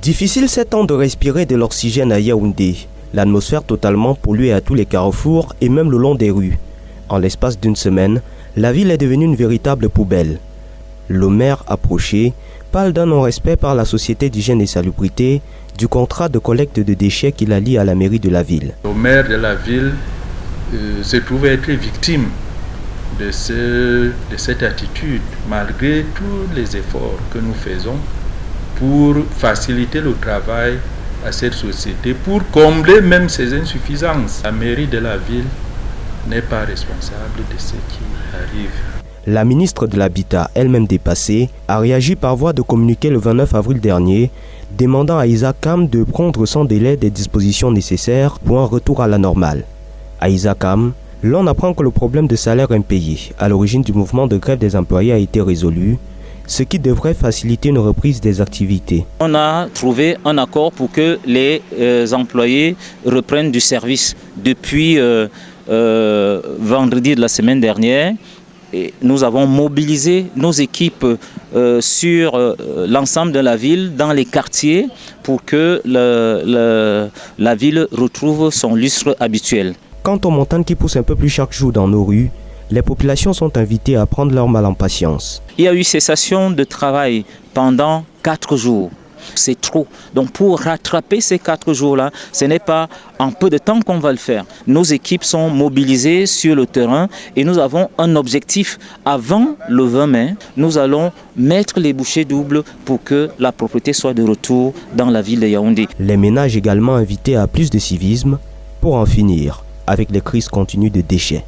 Difficile ces temps de respirer de l'oxygène à Yaoundé. L'atmosphère totalement polluée à tous les carrefours et même le long des rues. En l'espace d'une semaine, la ville est devenue une véritable poubelle. Le maire approché parle d'un non-respect par la Société d'hygiène et salubrité du contrat de collecte de déchets qui la lie à la mairie de la ville. Le maire de la ville se trouve être victime de cette attitude, malgré tous les efforts que nous faisons pour faciliter le travail à cette société, pour combler même ses insuffisances. La mairie de la ville n'est pas responsable de ce qui arrive. La ministre de l'Habitat, elle-même dépassée, a réagi par voie de communiqué le 29 avril dernier, demandant à Isakam de prendre sans délai des dispositions nécessaires pour un retour à la normale. À Isakam, l'on apprend que le problème de salaire impayé à l'origine du mouvement de grève des employés a été résolu, ce qui devrait faciliter une reprise des activités. On a trouvé un accord pour que les employés reprennent du service. Depuis vendredi de la semaine dernière, et nous avons mobilisé nos équipes sur l'ensemble de la ville, dans les quartiers, pour que la ville retrouve son lustre habituel. Quant aux montagnes qui poussent un peu plus chaque jour dans nos rues, les populations sont invitées à prendre leur mal en patience. Il y a eu cessation de travail pendant 4 jours. C'est trop. Donc pour rattraper ces 4 jours-là, ce n'est pas en peu de temps qu'on va le faire. Nos équipes sont mobilisées sur le terrain et nous avons un objectif. Avant le 20 mai, nous allons mettre les bouchées doubles pour que la propreté soit de retour dans la ville de Yaoundé. Les ménages également invités à plus de civisme pour en finir avec les crises continues de déchets.